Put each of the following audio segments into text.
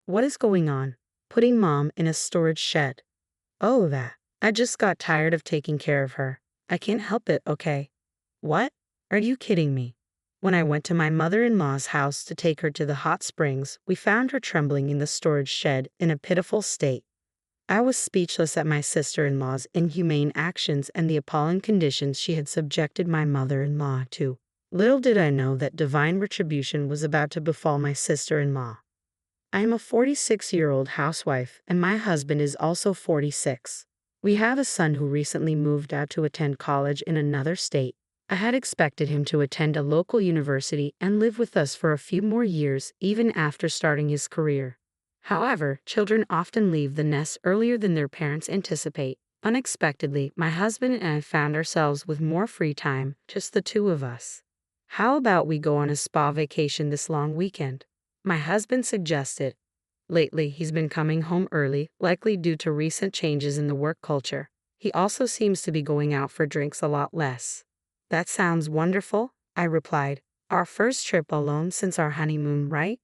What is going on? Putting mom in a storage shed. Oh, that. I just got tired of taking care of her. I can't help it, okay? What? Are you kidding me? When I went to my mother-in-law's house to take her to the hot springs, we found her trembling in the storage shed in a pitiful state. I was speechless at my sister-in-law's inhumane actions and the appalling conditions she had subjected my mother-in-law to. Little did I know that divine retribution was about to befall my sister-in-law. I am a 46-year-old housewife, and my husband is also 46. We have a son who recently moved out to attend college in another state. I had expected him to attend a local university and live with us for a few more years, even after starting his career. However, children often leave the nest earlier than their parents anticipate. Unexpectedly, my husband and I found ourselves with more free time, just the two of us. How about we go on a spa vacation this long weekend? My husband suggested. Lately, he's been coming home early, likely due to recent changes in the work culture. He also seems to be going out for drinks a lot less. That sounds wonderful, I replied. Our first trip alone since our honeymoon, right?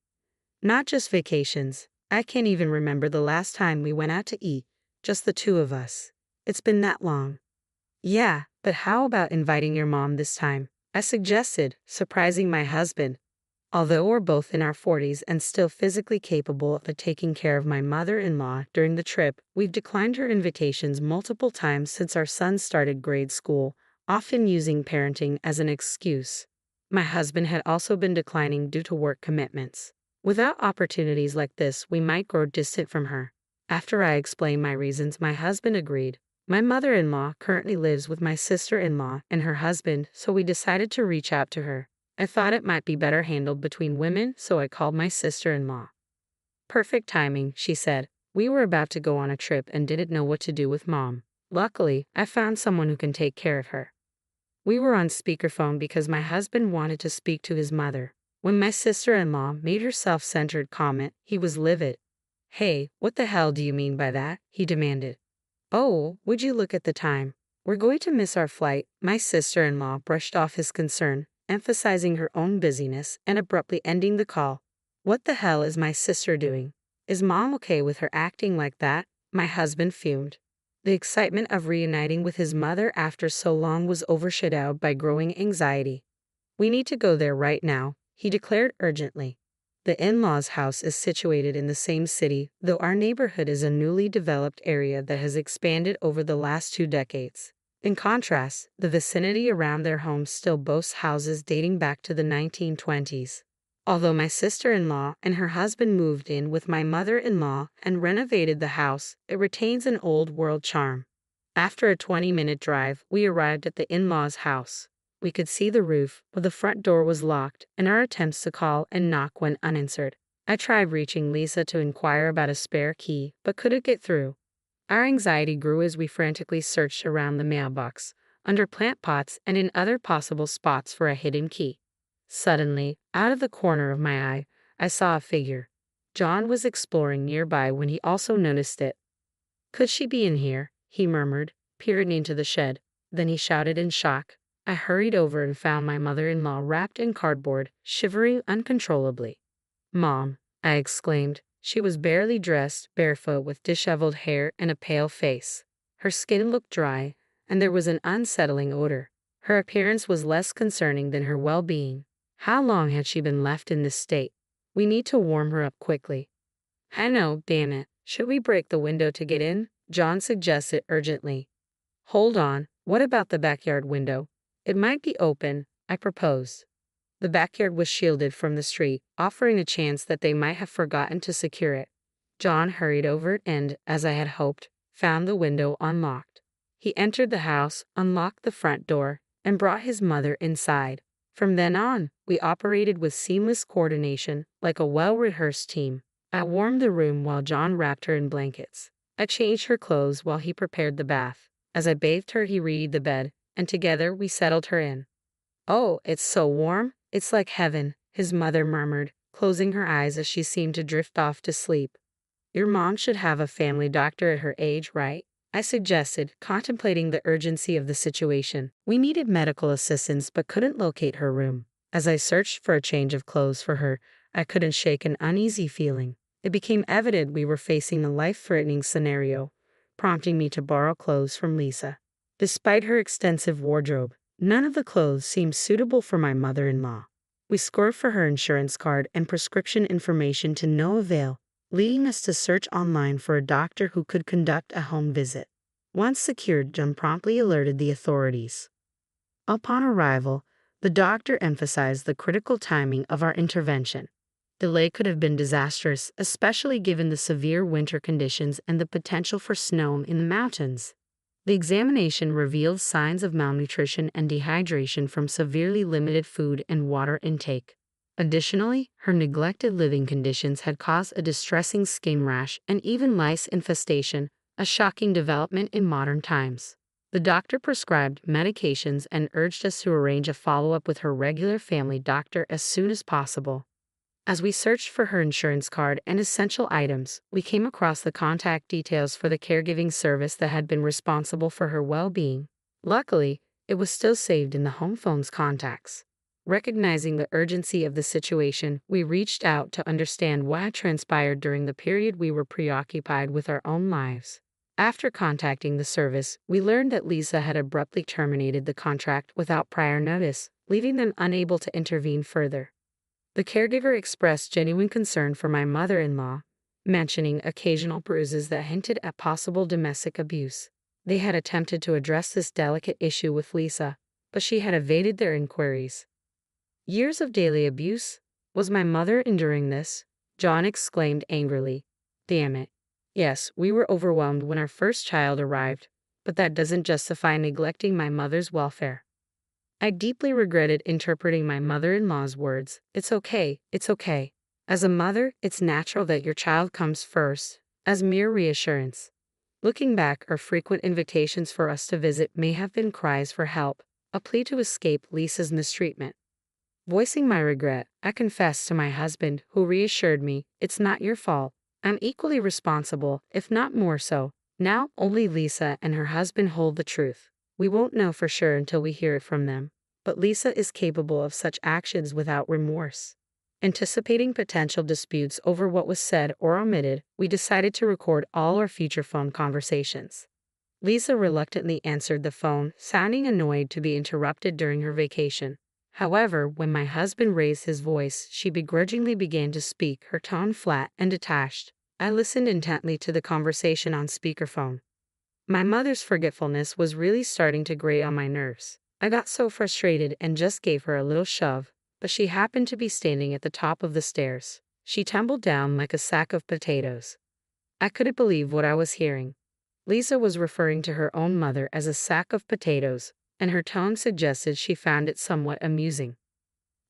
Not just vacations. I can't even remember the last time we went out to eat, just the two of us. It's been that long. Yeah, but how about inviting your mom this time? I suggested, surprising my husband. Although we're both in our 40s and still physically capable of taking care of my mother-in-law during the trip, we've declined her invitations multiple times since our son started grade school, often using parenting as an excuse. My husband had also been declining due to work commitments. Without opportunities like this, we might grow distant from her. After I explained my reasons, my husband agreed. My mother-in-law currently lives with my sister-in-law and her husband, so we decided to reach out to her. I thought it might be better handled between women, so I called my sister-in-law. Perfect timing, she said. We were about to go on a trip and didn't know what to do with mom. Luckily, I found someone who can take care of her. We were on speakerphone because my husband wanted to speak to his mother. When my sister-in-law made her self-centered comment, he was livid. Hey, what the hell do you mean by that? He demanded. Oh, would you look at the time? We're going to miss our flight. My sister-in-law brushed off his concern, emphasizing her own busyness and abruptly ending the call. What the hell is my sister doing? Is mom okay with her acting like that? My husband fumed. The excitement of reuniting with his mother after so long was overshadowed by growing anxiety. We need to go there right now, he declared urgently. The in-laws' house is situated in the same city, though our neighborhood is a newly developed area that has expanded over the last 2 decades. In contrast, the vicinity around their home still boasts houses dating back to the 1920s. Although my sister-in-law and her husband moved in with my mother-in-law and renovated the house, it retains an old-world charm. After a 20-minute drive, we arrived at the in-laws' house. We could see the roof, but the front door was locked, and our attempts to call and knock went unanswered. I tried reaching Lisa to inquire about a spare key, but couldn't get through. Our anxiety grew as we frantically searched around the mailbox, under plant pots, and in other possible spots for a hidden key. Suddenly, out of the corner of my eye, I saw a figure. John was exploring nearby when he also noticed it. Could she be in here? He murmured, peering into the shed. Then he shouted in shock. I hurried over and found my mother-in-law wrapped in cardboard, shivering uncontrollably. Mom, I exclaimed. She was barely dressed, barefoot, with disheveled hair and a pale face. Her skin looked dry, and there was an unsettling odor. Her appearance was less concerning than her well-being. How long had she been left in this state? We need to warm her up quickly. I know, damn it. Should we break the window to get in? John suggested urgently. Hold on, what about the backyard window? It might be open, I proposed. The backyard was shielded from the street, offering a chance that they might have forgotten to secure it. John hurried over and, as I had hoped, found the window unlocked. He entered the house, unlocked the front door, and brought his mother inside. From then on, we operated with seamless coordination, like a well-rehearsed team. I warmed the room while John wrapped her in blankets. I changed her clothes while he prepared the bath. As I bathed her, he readied the bed, and together we settled her in. Oh, it's so warm. It's like heaven, his mother murmured, closing her eyes as she seemed to drift off to sleep. Your mom should have a family doctor at her age, right? I suggested, contemplating the urgency of the situation. We needed medical assistance but couldn't locate her room. As I searched for a change of clothes for her, I couldn't shake an uneasy feeling. It became evident we were facing a life-threatening scenario, prompting me to borrow clothes from Lisa. Despite her extensive wardrobe, none of the clothes seemed suitable for my mother-in-law. We scored for her insurance card and prescription information to no avail, leading us to search online for a doctor who could conduct a home visit. Once secured, John promptly alerted the authorities. Upon arrival, the doctor emphasized the critical timing of our intervention. Delay could have been disastrous, especially given the severe winter conditions and the potential for snow in the mountains. The examination revealed signs of malnutrition and dehydration from severely limited food and water intake. Additionally, her neglected living conditions had caused a distressing skin rash and even lice infestation, a shocking development in modern times. The doctor prescribed medications and urged us to arrange a follow-up with her regular family doctor as soon as possible. As we searched for her insurance card and essential items, we came across the contact details for the caregiving service that had been responsible for her well-being. Luckily, it was still saved in the home phone's contacts. Recognizing the urgency of the situation, we reached out to understand what had transpired during the period we were preoccupied with our own lives. After contacting the service, we learned that Lisa had abruptly terminated the contract without prior notice, leaving them unable to intervene further. The caregiver expressed genuine concern for my mother-in-law, mentioning occasional bruises that hinted at possible domestic abuse. They had attempted to address this delicate issue with Lisa, but she had evaded their inquiries. Years of daily abuse? Was my mother enduring this? John exclaimed angrily. Damn it. Yes, we were overwhelmed when our first child arrived, but that doesn't justify neglecting my mother's welfare. I deeply regretted interpreting my mother-in-law's words. It's okay, it's okay. As a mother, it's natural that your child comes first, as mere reassurance. Looking back, our frequent invitations for us to visit may have been cries for help, a plea to escape Lisa's mistreatment. Voicing my regret, I confessed to my husband, who reassured me, it's not your fault. I'm equally responsible, if not more so. Now, only Lisa and her husband hold the truth. We won't know for sure until we hear it from them, but Lisa is capable of such actions without remorse. Anticipating potential disputes over what was said or omitted, we decided to record all our future phone conversations. Lisa reluctantly answered the phone, sounding annoyed to be interrupted during her vacation. However, when my husband raised his voice, she begrudgingly began to speak, her tone flat and detached. I listened intently to the conversation on speakerphone. My mother's forgetfulness was really starting to grate on my nerves. I got so frustrated and just gave her a little shove, but she happened to be standing at the top of the stairs. She tumbled down like a sack of potatoes. I couldn't believe what I was hearing. Lisa was referring to her own mother as a sack of potatoes, and her tone suggested she found it somewhat amusing.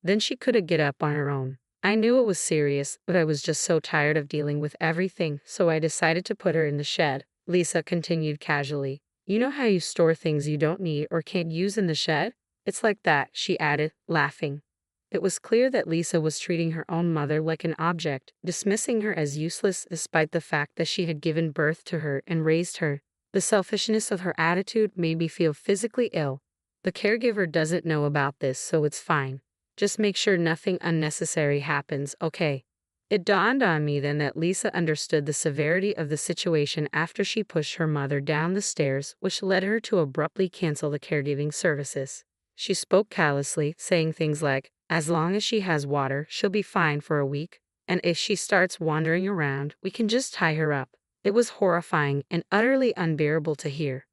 Then she couldn't get up on her own. I knew it was serious, but I was just so tired of dealing with everything, so I decided to put her in the shed. Lisa continued casually. You know how you store things you don't need or can't use in the shed? It's like that, she added, laughing. It was clear that Lisa was treating her own mother like an object, dismissing her as useless despite the fact that she had given birth to her and raised her. The selfishness of her attitude made me feel physically ill. The caregiver doesn't know about this, so it's fine. Just make sure nothing unnecessary happens, okay? It dawned on me then that Lisa understood the severity of the situation after she pushed her mother down the stairs, which led her to abruptly cancel the caregiving services. She spoke callously, saying things like, as long as she has water, she'll be fine for a week, and if she starts wandering around, we can just tie her up. It was horrifying and utterly unbearable to hear.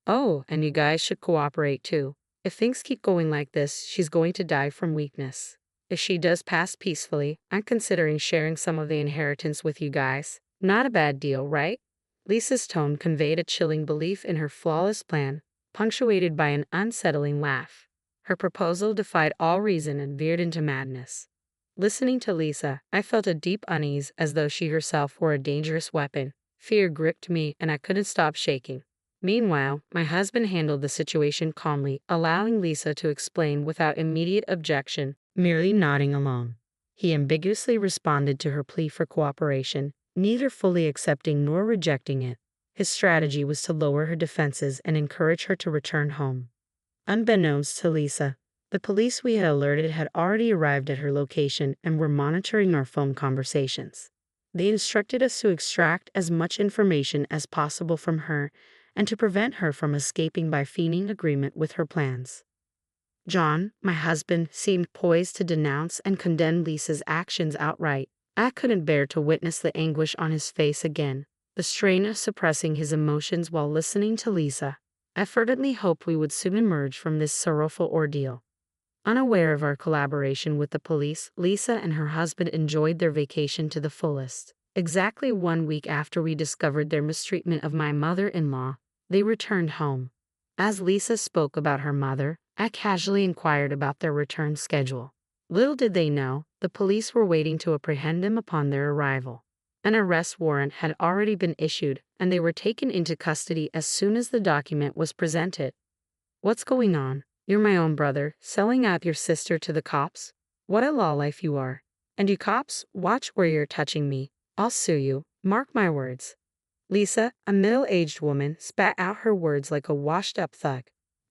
Oh, and you guys should cooperate too. If things keep going like this, she's going to die from weakness. If she does pass peacefully, I'm considering sharing some of the inheritance with you guys. Not a bad deal, right? Lisa's tone conveyed a chilling belief in her flawless plan, punctuated by an unsettling laugh. Her proposal defied all reason and veered into madness. Listening to Lisa, I felt a deep unease as though she herself were a dangerous weapon. Fear gripped me and I couldn't stop shaking. Meanwhile, my husband handled the situation calmly, allowing Lisa to explain without immediate objection, merely nodding along. He ambiguously responded to her plea for cooperation, neither fully accepting nor rejecting it. His strategy was to lower her defenses and encourage her to return home. Unbeknownst to Lisa, the police we had alerted had already arrived at her location and were monitoring our phone conversations. They instructed us to extract as much information as possible from her and to prevent her from escaping by feigning agreement with her plans. John, my husband, seemed poised to denounce and condemn Lisa's actions outright. I couldn't bear to witness the anguish on his face again, the strain of suppressing his emotions while listening to Lisa. I fervently hoped we would soon emerge from this sorrowful ordeal. Unaware of our collaboration with the police, Lisa and her husband enjoyed their vacation to the fullest. Exactly 1 week after we discovered their mistreatment of my mother-in-law, they returned home. As Lisa spoke about her mother, I casually inquired about their return schedule. Little did they know, the police were waiting to apprehend them upon their arrival. An arrest warrant had already been issued, and they were taken into custody as soon as the document was presented. "What's going on? You're my own brother, selling out your sister to the cops? What a lowlife you are. And you cops, watch where you're touching me. I'll sue you, mark my words." Lisa, a middle-aged woman, spat out her words like a washed-up thug.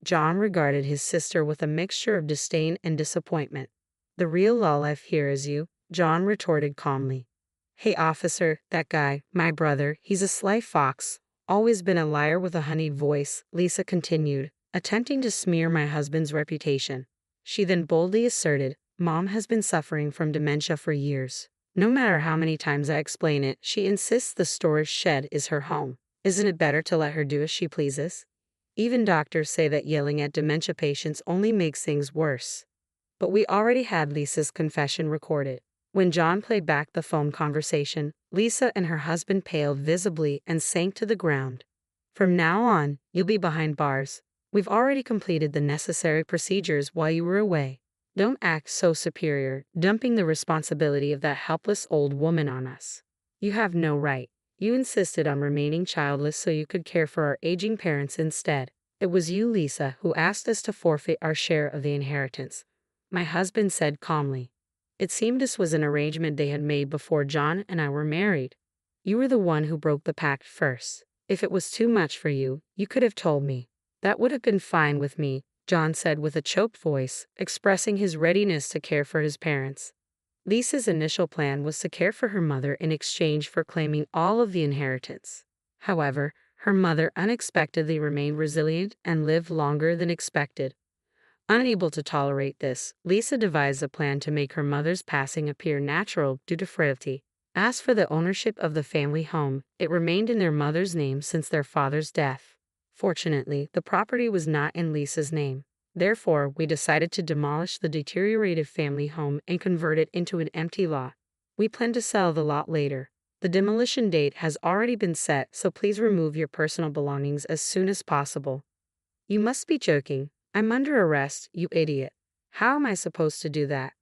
John regarded his sister with a mixture of disdain and disappointment. "The real lowlife here is you," John retorted calmly. "Hey officer, that guy, my brother, he's a sly fox, always been a liar with a honeyed voice," Lisa continued, attempting to smear my husband's reputation. She then boldly asserted, "Mom has been suffering from dementia for years. No matter how many times I explain it, she insists the storage shed is her home. Isn't it better to let her do as she pleases? Even doctors say that yelling at dementia patients only makes things worse." But we already had Lisa's confession recorded. When John played back the phone conversation, Lisa and her husband paled visibly and sank to the ground. "From now on, you'll be behind bars. We've already completed the necessary procedures while you were away. Don't act so superior, dumping the responsibility of that helpless old woman on us. You have no right. You insisted on remaining childless so you could care for our aging parents instead. It was you, Lisa, who asked us to forfeit our share of the inheritance," my husband said calmly. "It seemed this was an arrangement they had made before John and I were married. You were the one who broke the pact first. If it was too much for you, you could have told me. That would have been fine with me," John said with a choked voice, expressing his readiness to care for his parents. Lisa's initial plan was to care for her mother in exchange for claiming all of the inheritance. However, her mother unexpectedly remained resilient and lived longer than expected. Unable to tolerate this, Lisa devised a plan to make her mother's passing appear natural due to frailty. As for the ownership of the family home, it remained in their mother's name since their father's death. Fortunately, the property was not in Lisa's name. Therefore, we decided to demolish the deteriorated family home and convert it into an empty lot. We plan to sell the lot later. The demolition date has already been set, so please remove your personal belongings as soon as possible. "You must be joking. I'm under arrest, you idiot. How am I supposed to do that?"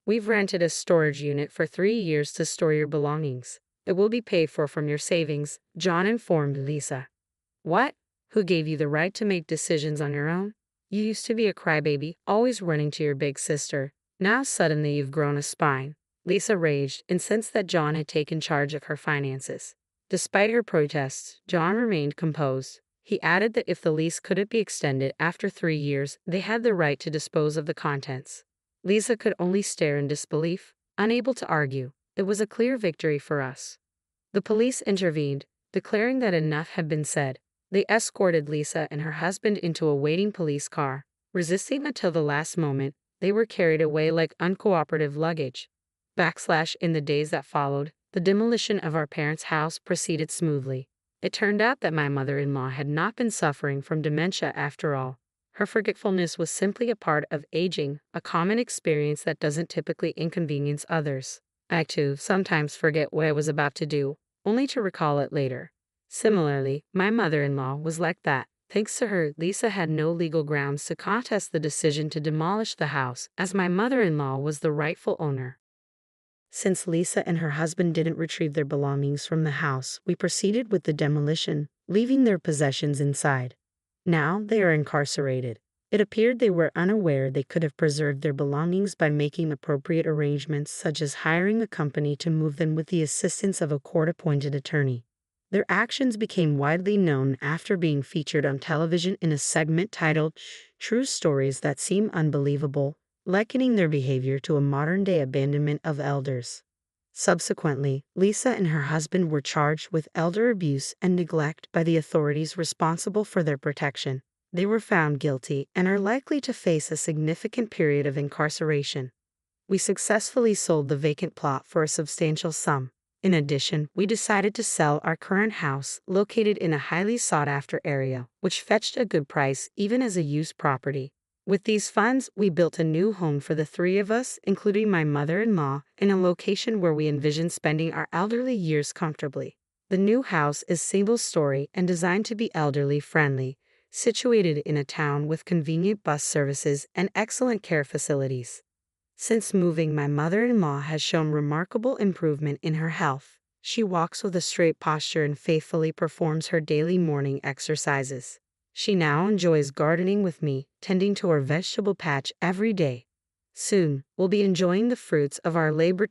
"We've rented a storage unit for 3 years to store your belongings. It will be paid for from your savings," John informed Lisa. "What? Who gave you the right to make decisions on your own? You used to be a crybaby, always running to your big sister. Now suddenly you've grown a spine." Lisa raged, incensed that John had taken charge of her finances. Despite her protests, John remained composed. He added that if the lease couldn't be extended after 3 years, they had the right to dispose of the contents. Lisa could only stare in disbelief, unable to argue. It was a clear victory for us. The police intervened, declaring that enough had been said. They escorted Lisa and her husband into a waiting police car. Resisting until the last moment, they were carried away like uncooperative luggage. In the days that followed, the demolition of our parents' house proceeded smoothly. It turned out that my mother-in-law had not been suffering from dementia after all. Her forgetfulness was simply a part of aging, a common experience that doesn't typically inconvenience others. I too sometimes forget what I was about to do, only to recall it later. Similarly, my mother-in-law was like that. Thanks to her, Lisa had no legal grounds to contest the decision to demolish the house, as my mother-in-law was the rightful owner. Since Lisa and her husband didn't retrieve their belongings from the house, we proceeded with the demolition, leaving their possessions inside. Now they are incarcerated. It appeared they were unaware they could have preserved their belongings by making appropriate arrangements such as hiring a company to move them with the assistance of a court-appointed attorney. Their actions became widely known after being featured on television in a segment titled "True Stories That Seem Unbelievable," likening their behavior to a modern-day abandonment of elders. Subsequently, Lisa and her husband were charged with elder abuse and neglect by the authorities responsible for their protection. They were found guilty and are likely to face a significant period of incarceration. We successfully sold the vacant plot for a substantial sum. In addition, we decided to sell our current house, located in a highly sought-after area, which fetched a good price even as a used property. With these funds, we built a new home for the three of us, including my mother-in-law, in a location where we envision spending our elderly years comfortably. The new house is single-story and designed to be elderly-friendly, situated in a town with convenient bus services and excellent care facilities. Since moving, my mother-in-law has shown remarkable improvement in her health. She walks with a straight posture and faithfully performs her daily morning exercises. She now enjoys gardening with me, tending to our vegetable patch every day. Soon, we'll be enjoying the fruits of our labor